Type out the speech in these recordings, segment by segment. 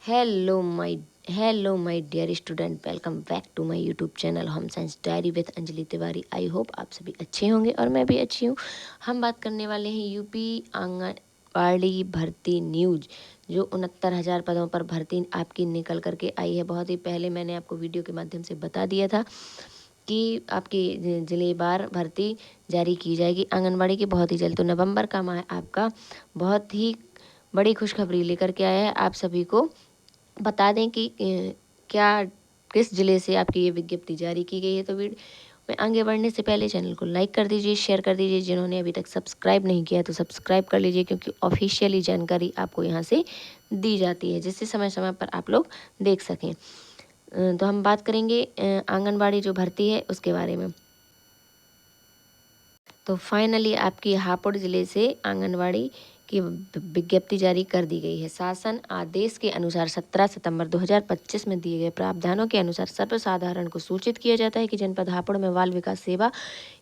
Hello my dear student, welcome back to my YouTube channel home science diary with Anjali Tiwari. I hope आप सभी अच्छे होंगे और मैं भी अच्छी हूँ। हम बात करने वाले हैं यूपी आंगनवाड़ी भर्ती न्यूज। जो 69,000 पदों पर भर्ती आपकी निकल करके आई है। बहुत ही पहले मैंने आपको वीडियो के माध्यम से बता दिया था कि आपकी जिलेवार भर्ती जारी की जाएगी आंगनवाड़ी की बहुत ही जल्द। तो नवंबर का माह आपका बहुत ही बड़ी खुशखबरी लेकर के आया है। आप सभी को बता दें कि क्या किस ज़िले से आपकी ये विज्ञप्ति जारी की गई है। तो वीडियो में आगे बढ़ने से पहले चैनल को लाइक कर दीजिए, शेयर कर दीजिए। जिन्होंने अभी तक सब्सक्राइब नहीं किया तो सब्सक्राइब कर लीजिए, क्योंकि ऑफिशियली जानकारी आपको यहाँ से दी जाती है, जिससे समय समय पर आप लोग देख सकें। तो हम बात करेंगे आंगनबाड़ी जो भर्ती है उसके बारे में। तो फाइनली आपकी हापुड़ ज़िले से आंगनवाड़ी की विज्ञप्ति जारी कर दी गई है। शासन आदेश के अनुसार 17 सितंबर 2025 में दिए गए प्रावधानों के अनुसार सर्वसाधारण को सूचित किया जाता है कि जनपद हापुड़ में बाल विकास सेवा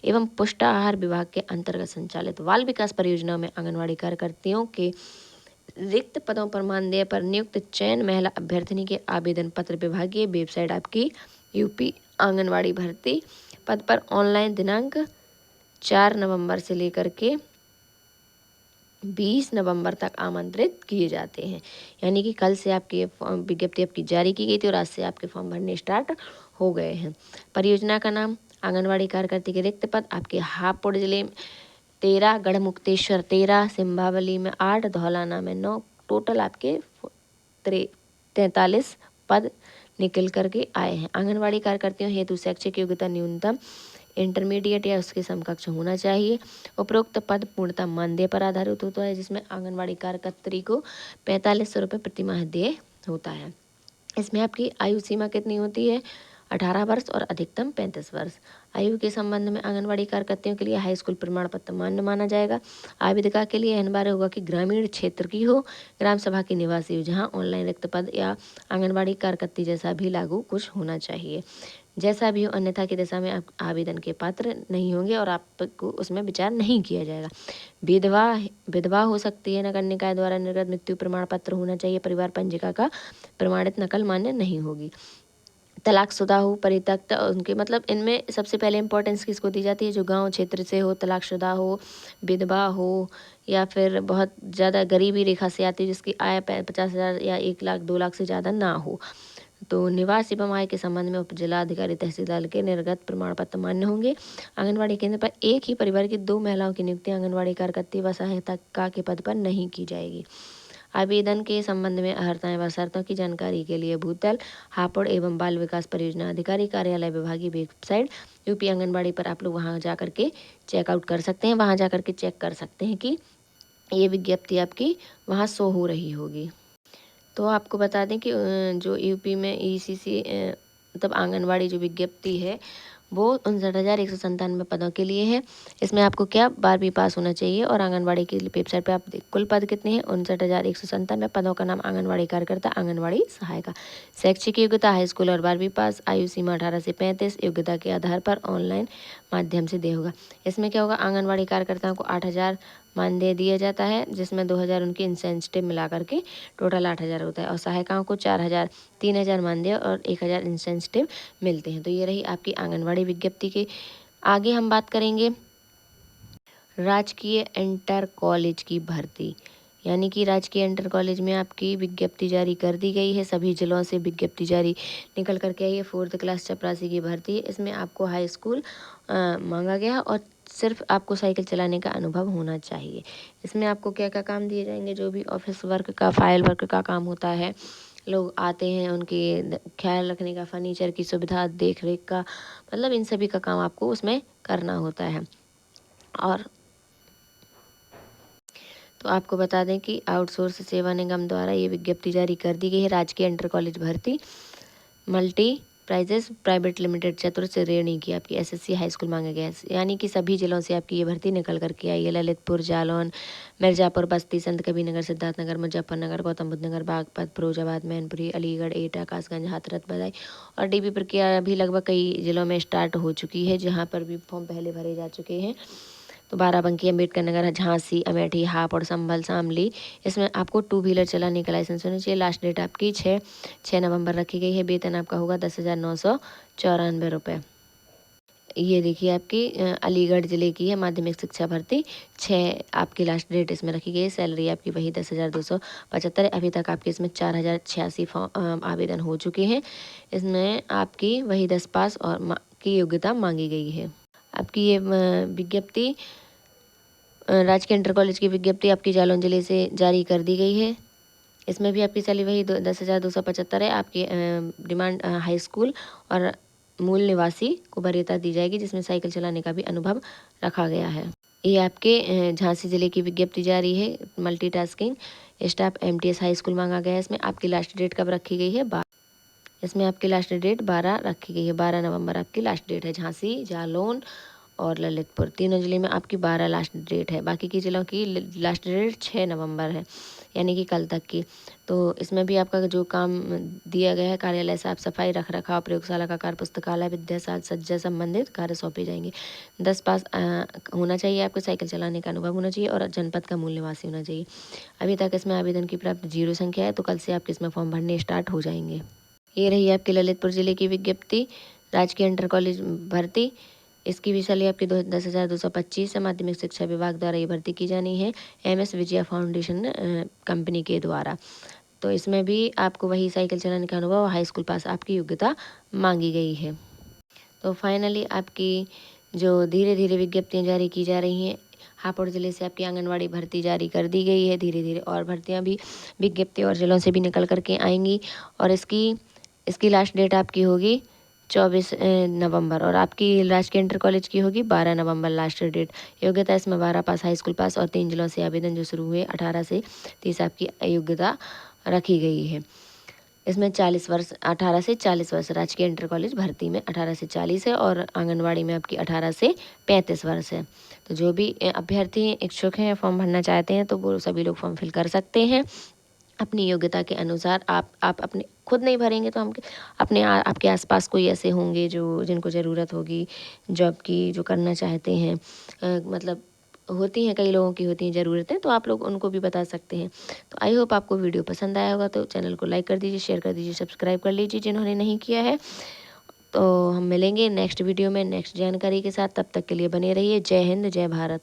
एवं पुष्टाहार विभाग के अंतर्गत संचालित बाल विकास परियोजनाओं में आंगनवाड़ी कार्यकर्तियों के रिक्त पदों पर मानदेय पर नियुक्त चयन महिला अभ्यर्थिनी के आवेदन पत्र विभागीय वेबसाइट आपकी यूपी आंगनवाड़ी भर्ती पद पर ऑनलाइन दिनांक 4 नवंबर से लेकर के 20 नवंबर तक आमंत्रित किए जाते हैं। यानी कि कल से आपकी विज्ञप्ति आपकी जारी की गई थी और आज से आपके फॉर्म भरने स्टार्ट हो गए हैं। परियोजना का नाम आंगनवाड़ी कार्यकर्ती के रिक्त पद आपके हापुड़ जिले में 13, गढ़मुक्तेश्वर 13, सिंभावली में 8, धौलाना में 9, टोटल आपके 43 पद निकल करके आए हैं। आंगनवाड़ी कार्यकर्तियों हेतु शैक्षिक योग्यता न्यूनतम इंटरमीडिएट या उसके समकक्ष होना चाहिए। उपरोक्त पद पूर्णतः मानदेय पर आधारित होता है, जिसमें आंगनवाड़ी कार्यकर्त्री को 4500 रुपये प्रति माह देय होता है। इसमें आपकी आयु सीमा कितनी होती है? 18 वर्ष और अधिकतम 35 वर्ष। आयु के संबंध में आंगनवाड़ी कार्यकर्तियों के लिए हाई स्कूल प्रमाण पत्र मान्य माना जाएगा। आवेदिका के लिए अनिवार्य होगा कि ग्रामीण क्षेत्र की हो, ग्राम सभा की निवासी हो, जहां ऑनलाइन रिक्त पद या आंगनवाड़ी कार्यकर्ती जैसा भी लागू कुछ होना चाहिए। जैसा भी हो, अन्यथा की दशा में आप आवेदन के पात्र नहीं होंगे और आपको उसमें विचार नहीं किया जाएगा। विधवा विधवा हो सकती है। नगर निकाय द्वारा निर्गत मृत्यु प्रमाण पत्र होना चाहिए। परिवार पंजिका का प्रमाणित नकल मान्य नहीं होगी। तलाकशुदा हो, परित्यक्त उनके मतलब इनमें सबसे पहले इंपॉर्टेंस किसको दी जाती है? जो गांव क्षेत्र से हो, तलाकशुदा हो, विधवा हो, या फिर बहुत ज़्यादा गरीबी रेखा से आती है, जिसकी आय 50,000 या 1 लाख 2 लाख से ज़्यादा ना हो। तो निवास एवं आय के संबंध में उप जिलाधिकारी तहसीलदार के निर्गत प्रमाण पत्र मान्य होंगे। आंगनवाड़ी केंद्र पर एक ही परिवार की 2 महिलाओं की नियुक्ति आंगनवाड़ी कार्यकर्ती व सहायिका के पद पर नहीं की जाएगी। आवेदन के संबंध में अहर्ताएं व शर्तों की जानकारी के लिए भूतल हापुड़ एवं बाल विकास परियोजना अधिकारी कार्यालय विभागीय वेबसाइट यूपी आंगनबाड़ी पर आप लोग वहां जा करके चेकआउट कर सकते हैं। वहां जा करके चेक कर सकते हैं कि ये विज्ञप्ति आपकी वहां शो हो रही होगी। तो आपको बता दें कि जो यूपी में ईसीसी मतलब आंगनवाड़ी जो विज्ञप्ति है वो 59,197 पदों के लिए है। इसमें आपको क्या 12वीं पास होना चाहिए। और आंगनवाड़ी की वेबसाइट पे आप कुल पद कितने हैं? 59,197 पदों का नाम आंगनवाड़ी कार्यकर्ता, आंगनवाड़ी सहायिका। शैक्षिक योग्यता हाई स्कूल और 12वीं पास। आयु सीमा 18 से 35। योग्यता के आधार पर ऑनलाइन माध्यम से दे होगा। इसमें क्या होगा? आंगनवाड़ी कार्यकर्ताओं को 8,000 मानदेय दिया जाता है, जिसमें 2,000 उनकी इंसेंटिव मिला करके टोटल 8,000 होता है। और सहायिकाओं को 4,000, 3,000 मानदेय और 1,000 इंसेंटिव मिलते हैं। तो ये रही आपकी आंगनवाड़ी विज्ञप्ति की। आगे हम बात करेंगे राजकीय इंटर कॉलेज की भर्ती। यानी कि राजकीय इंटर कॉलेज में आपकी विज्ञप्ति जारी कर दी गई है। सभी जिलों से विज्ञप्ति जारी निकल करके आई है। 4th क्लास चपरासी की भर्ती है। इसमें आपको हाई स्कूल मांगा गया है और सिर्फ आपको साइकिल चलाने का अनुभव होना चाहिए। इसमें आपको क्या क्या काम दिए जाएंगे? जो भी ऑफिस वर्क का, फाइल वर्क का काम होता है, लोग आते हैं उनके ख्याल रखने का, फर्नीचर की सुविधा, देख रेख का, मतलब इन सभी का काम आपको उसमें करना होता है। और तो आपको बता दें कि आउटसोर्स सेवा निगम द्वारा ये विज्ञप्ति जारी कर दी गई है। राजकीय इंटर कॉलेज भर्ती मल्टी प्राइजेस प्राइवेट लिमिटेड चतुर्थ श्रेणी की आपकी एसएससी हाई स्कूल मांगा गया है। यानी कि सभी जिलों से आपकी ये भर्ती निकल करके आई है। ललितपुर, जालौन, मिर्ज़ापुर, बस्ती, संत कबीरनगर, सिद्धार्थनगर, मुजफ्फरनगर, गौतम बुद्ध नगर, बागपत, फिरोजाबाद, मैनपुरी, अलीगढ़, एटा, कासगंज, हाथरस, बदायूं और डीबी प्रक्रिया भी लगभग कई जिलों में स्टार्ट हो चुकी है, जहाँ पर भी फॉर्म पहले भरे जा चुके हैं। तो बाराबंकी, अम्बेडकर नगर, झांसी, अमेठी, हापुड़, संभल, शामली, इसमें आपको 2 व्हीलर चलाने का लाइसेंस होना चाहिए। लास्ट डेट आपकी 6 नवंबर रखी गई है। वेतन आपका होगा 10,994 रुपये। ये देखिए आपकी अलीगढ़ ज़िले की है माध्यमिक शिक्षा भर्ती। 6 आपकी लास्ट डेट इसमें रखी गई है। सैलरी आपकी वही 10,275 है। अभी तक आपके इसमें 4,086 आवेदन हो चुके हैं। इसमें आपकी वही 10 पास और की योग्यता मांगी गई है। आपकी ये विज्ञप्ति राजकीय इंटर कॉलेज की विज्ञप्ति आपकी जालौन जिले से जारी कर दी गई है। इसमें भी आपकी सैलरी वही 10,275 है। आपकी डिमांड हाई स्कूल और मूल निवासी को वरीयता दी जाएगी, जिसमें साइकिल चलाने का भी अनुभव रखा गया है। ये आपके झांसी जिले की विज्ञप्ति जारी है। Multitasking staff MTS high school मांगा गया है। इसमें आपकी लास्ट डेट कब रखी गई है? इसमें आपकी लास्ट डेट 12 रखी गई है। 12 नवंबर आपकी लास्ट डेट है। झांसी, जालौन और ललितपुर तीनों जिले में आपकी 12 लास्ट डेट है। बाकी की जिलों की लास्ट डेट 6 नवंबर है, यानी कि कल तक की। तो इसमें भी आपका जो काम दिया गया है, कार्यालय साफ सफाई, रख रखाव, प्रयोगशाला का कार्य, पुस्तकालय, विद्या सज्जा संबंधित कार्य सौंपे जाएंगे। 10 पास होना चाहिए आपको, साइकिल चलाने का अनुभव होना चाहिए और जनपद का मूल निवासी होना चाहिए। अभी तक इसमें आवेदन की प्राप्त 0 संख्या है, तो कल से आपके इसमें फॉर्म भरने स्टार्ट हो जाएंगे। ये रही आपकी ललितपुर जिले की विज्ञप्ति राजकीय इंटर कॉलेज भर्ती। इसकी भी सैलरी आपकी 10,225 है। माध्यमिक शिक्षा विभाग द्वारा ये भर्ती की जानी है, MS विजया फाउंडेशन कंपनी के द्वारा। तो इसमें भी आपको वही साइकिल चलाने का अनुभव, हाई स्कूल पास आपकी योग्यता मांगी गई है। तो फाइनली आपकी जो धीरे धीरे विज्ञप्तियाँ जारी की जा रही हैं, हापुड़ ज़िले से आपकी आंगनवाड़ी भर्ती जारी कर दी गई है। धीरे धीरे और भर्तियाँ भी विज्ञप्ति और जिलों से भी निकल करके आएंगी। और इसकी लास्ट डेट आपकी होगी 24 नवंबर और आपकी राजकीय इंटर कॉलेज की होगी 12 नवंबर लास्ट डेट। योग्यता इसमें 12 पास, हाई स्कूल पास और 3 जिलों से आवेदन जो शुरू हुए 18 से 30 आपकी योग्यता रखी गई है। इसमें 40 वर्ष, 18 से 40 वर्ष राजकीय इंटर कॉलेज भर्ती में 18 से 40 है और आंगनवाड़ी में आपकी 18 से 35 वर्ष है। तो जो भी अभ्यर्थी इच्छुक हैं, फॉर्म भरना चाहते हैं, तो वो सभी लोग फॉर्म फिल कर सकते हैं अपनी योग्यता के अनुसार। आप अपने खुद नहीं भरेंगे तो हम आपके आसपास कोई ऐसे होंगे जो जिनको ज़रूरत होगी जॉब की, जो करना चाहते हैं। मतलब होती हैं, कई लोगों की होती हैं ज़रूरतें, तो आप लोग उनको भी बता सकते हैं। तो आई होप आपको वीडियो पसंद आया होगा। तो चैनल को लाइक कर दीजिए, शेयर कर दीजिए, सब्सक्राइब कर लीजिए जिन्होंने नहीं किया है। तो हम मिलेंगे नेक्स्ट वीडियो में नेक्स्ट जानकारी के साथ। तब तक के लिए बने रहिए। जय हिंद, जय भारत।